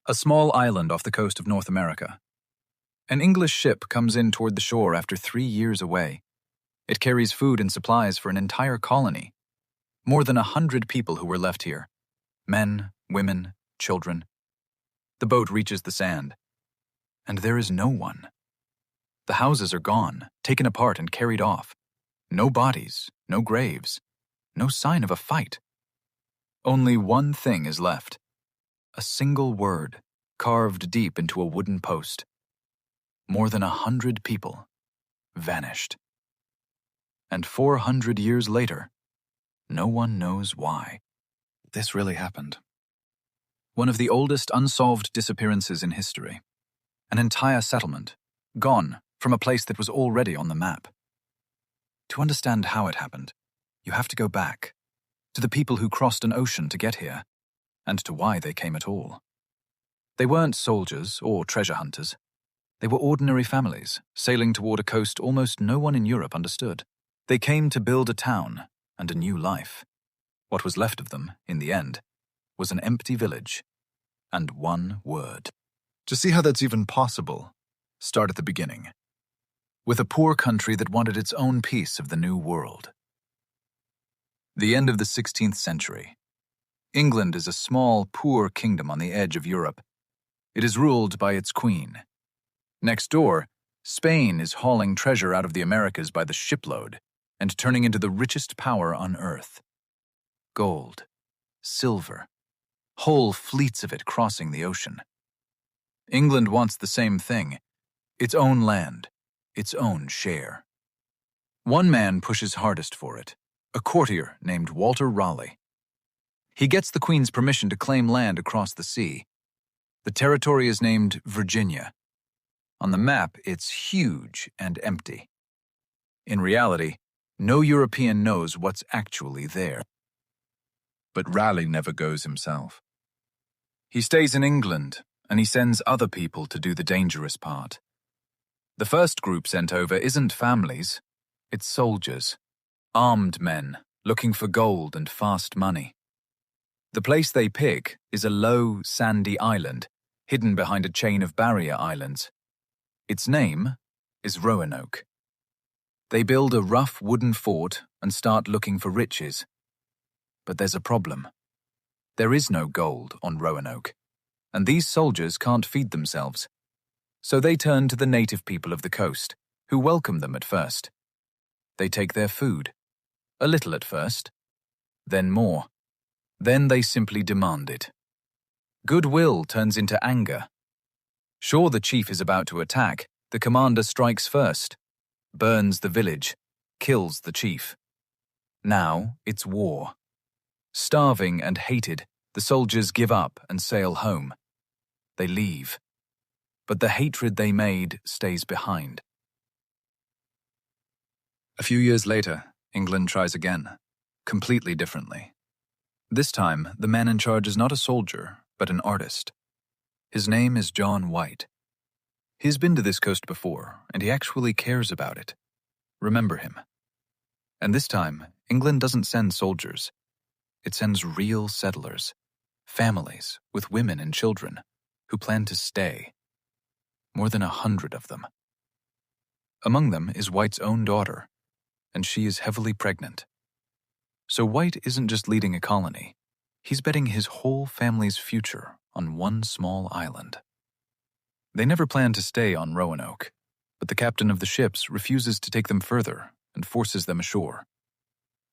A small island off the coast of North America. An English ship comes in toward the shore after 3 years away. It carries food and supplies for an entire colony. More than 100 people who were left here. Men, women, children. The boat reaches the sand. And there is no one. The houses are gone, taken apart and carried off. No bodies, no graves, no sign of a fight. Only one thing is left. A single word, carved deep into a wooden post. More than 100 people vanished. And 400 years later, no one knows why. This really happened. One of the oldest unsolved disappearances in history. An entire settlement, gone from a place that was already on the map. To understand how it happened, you have to go back, to the people who crossed an ocean to get here, and to why they came at all. They weren't soldiers or treasure hunters. They were ordinary families, sailing toward a coast almost no one in Europe understood. They came to build a town and a new life. What was left of them, in the end, was an empty village and one word. To see how that's even possible, start at the beginning. With a poor country that wanted its own piece of the new world. The end of the 16th century. England is a small, poor kingdom on the edge of Europe. It is ruled by its queen. Next door, Spain is hauling treasure out of the Americas by the shipload and turning into the richest power on earth. Gold, silver, whole fleets of it crossing the ocean. England wants the same thing, its own land, its own share. One man pushes hardest for it, a courtier named Walter Raleigh. He gets the Queen's permission to claim land across the sea. The territory is named Virginia. On the map, it's huge and empty. In reality, no European knows what's actually there. But Raleigh never goes himself. He stays in England, and he sends other people to do the dangerous part. The first group sent over isn't families, it's soldiers, armed men looking for gold and fast money. The place they pick is a low, sandy island, hidden behind a chain of barrier islands. Its name is Roanoke. They build a rough wooden fort and start looking for riches. But there's a problem. There is no gold on Roanoke, and these soldiers can't feed themselves. So they turn to the native people of the coast, who welcome them at first. They take their food, a little at first, then more. Then they simply demand it. Goodwill turns into anger. Sure, the chief is about to attack, the commander strikes first, burns the village, kills the chief. Now it's war. Starving and hated, the soldiers give up and sail home. They leave. But the hatred they made stays behind. A few years later, England tries again, completely differently. This time, the man in charge is not a soldier, but an artist. His name is John White. He's been to this coast before, and he actually cares about it. Remember him. And this time, England doesn't send soldiers. It sends real settlers, families with women and children, who plan to stay. More than 100 of them. Among them is White's own daughter, and she is heavily pregnant. So White isn't just leading a colony, he's betting his whole family's future on one small island. They never plan to stay on Roanoke, but the captain of the ships refuses to take them further and forces them ashore.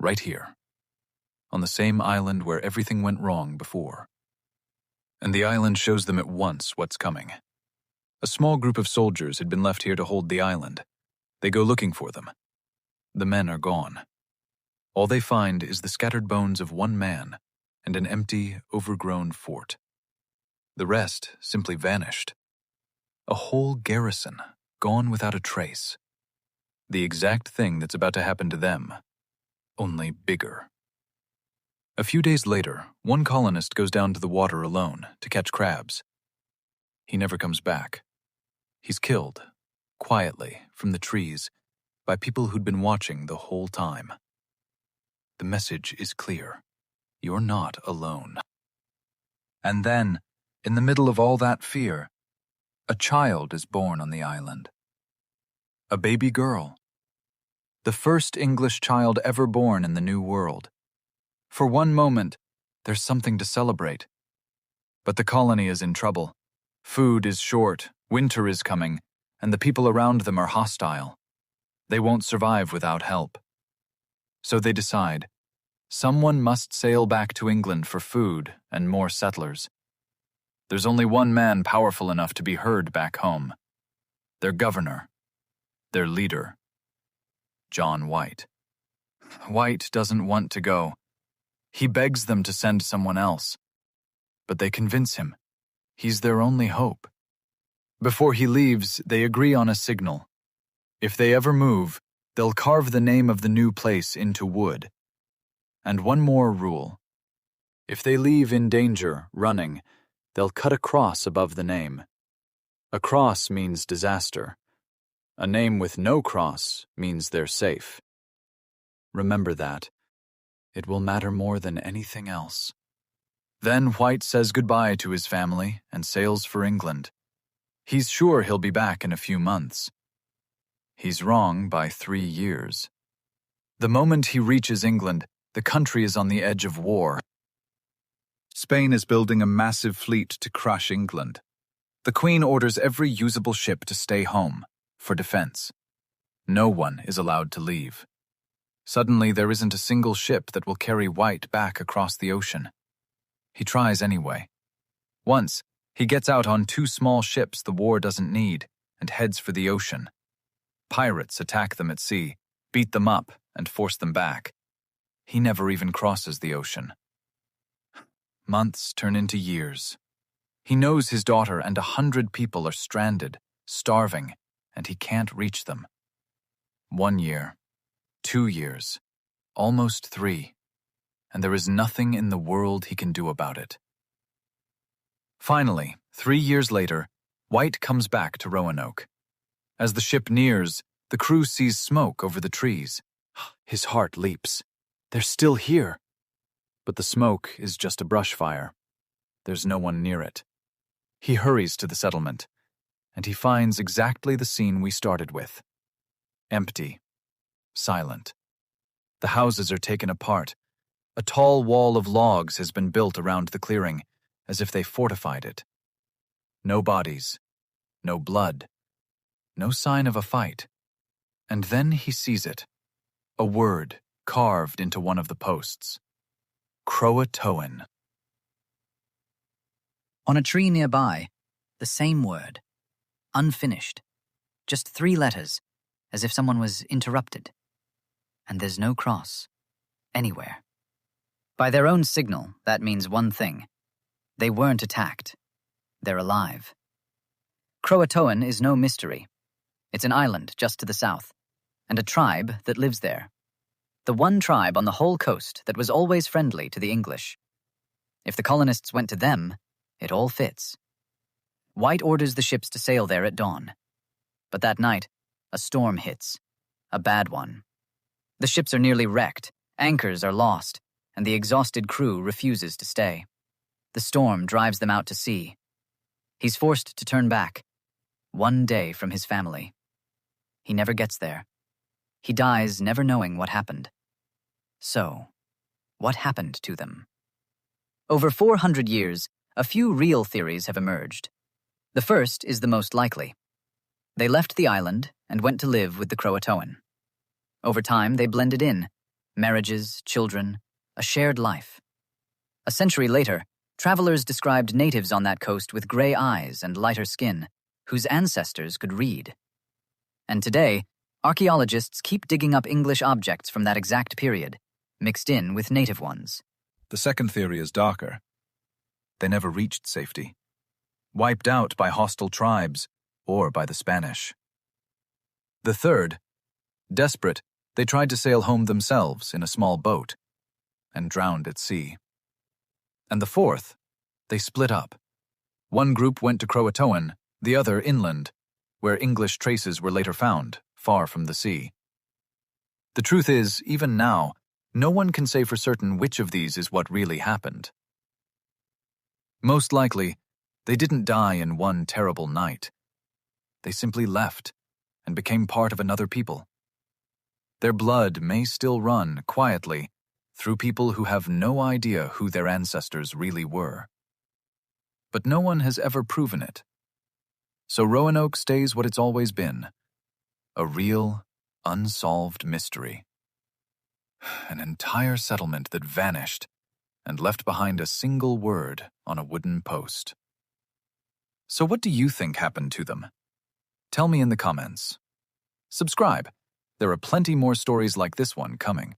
Right here, on the same island where everything went wrong before. And the island shows them at once what's coming. A small group of soldiers had been left here to hold the island. They go looking for them. The men are gone. All they find is the scattered bones of one man and an empty, overgrown fort. The rest simply vanished. A whole garrison, gone without a trace. The exact thing that's about to happen to them, only bigger. A few days later, one colonist goes down to the water alone to catch crabs. He never comes back. He's killed, quietly, from the trees, by people who'd been watching the whole time. The message is clear. You're not alone. And then, In the middle of all that fear, a child is born on the island. A baby girl. The first English child ever born in the New World. For one moment, there's something to celebrate. But the colony is in trouble. Food is short, winter is coming, and the people around them are hostile. They won't survive without help. So they decide, someone must sail back to England for food and more settlers. There's only one man powerful enough to be heard back home. Their governor. Their leader. John White. White doesn't want to go. He begs them to send someone else. But they convince him. He's their only hope. Before he leaves, they agree on a signal. If they ever move, they'll carve the name of the new place into wood. And one more rule. If they leave in danger, running, they'll cut a cross above the name. A cross means disaster. A name with no cross means they're safe. Remember that. It will matter more than anything else. Then White says goodbye to his family and sails for England. He's sure he'll be back in a few months. He's wrong by 3 years. The moment he reaches England, the country is on the edge of war. Spain is building a massive fleet to crush England. The Queen orders every usable ship to stay home, for defense. No one is allowed to leave. Suddenly, there isn't a single ship that will carry White back across the ocean. He tries anyway. Once, he gets out on 2 small ships the war doesn't need and heads for the ocean. Pirates attack them at sea, beat them up, and force them back. He never even crosses the ocean. Months turn into years. He knows his daughter and 100 people are stranded, starving, and he can't reach them. 1 year, 2 years, almost 3, and there is nothing in the world he can do about it. Finally, 3 years later, White comes back to Roanoke. As the ship nears, the crew sees smoke over the trees. His heart leaps. They're still here. But the smoke is just a brush fire. There's no one near it. He hurries to the settlement, and he finds exactly the scene we started with. Empty. Silent. The houses are taken apart. A tall wall of logs has been built around the clearing, as if they fortified it. No bodies. No blood. No sign of a fight. And then he sees it. A word carved into one of the posts. Croatoan. On a tree nearby, the same word. Unfinished. Just 3 letters, as if someone was interrupted. And there's no cross. Anywhere. By their own signal, that means one thing. They weren't attacked. They're alive. Croatoan is no mystery. It's an island just to the south, and a tribe that lives there. The one tribe on the whole coast that was always friendly to the English. If the colonists went to them, it all fits. White orders the ships to sail there at dawn. But that night, a storm hits. A bad one. The ships are nearly wrecked, anchors are lost, and the exhausted crew refuses to stay. The storm drives them out to sea. He's forced to turn back, 1 day from his family. He never gets there. He dies never knowing what happened. So, what happened to them? Over 400 years, a few real theories have emerged. The first is the most likely. They left the island and went to live with the Croatoan. Over time, they blended in. Marriages, children, a shared life. A century later, travelers described natives on that coast with gray eyes and lighter skin, whose ancestors could read. And today, archaeologists keep digging up English objects from that exact period, mixed in with native ones. The second theory is darker. They never reached safety. Wiped out by hostile tribes or by the Spanish. The third, desperate, they tried to sail home themselves in a small boat and drowned at sea. And the fourth, they split up. One group went to Croatoan, the other inland, where English traces were later found, far from the sea. The truth is, even now, no one can say for certain which of these is what really happened. Most likely, They didn't die in one terrible night. They simply left and became part of another people. Their blood may still run quietly through people who have no idea who their ancestors really were. But no one has ever proven it. So Roanoke stays what it's always been, a real, unsolved mystery. An entire settlement that vanished and left behind a single word on a wooden post. So what do you think happened to them? Tell me in the comments. Subscribe. There are plenty more stories like this one coming.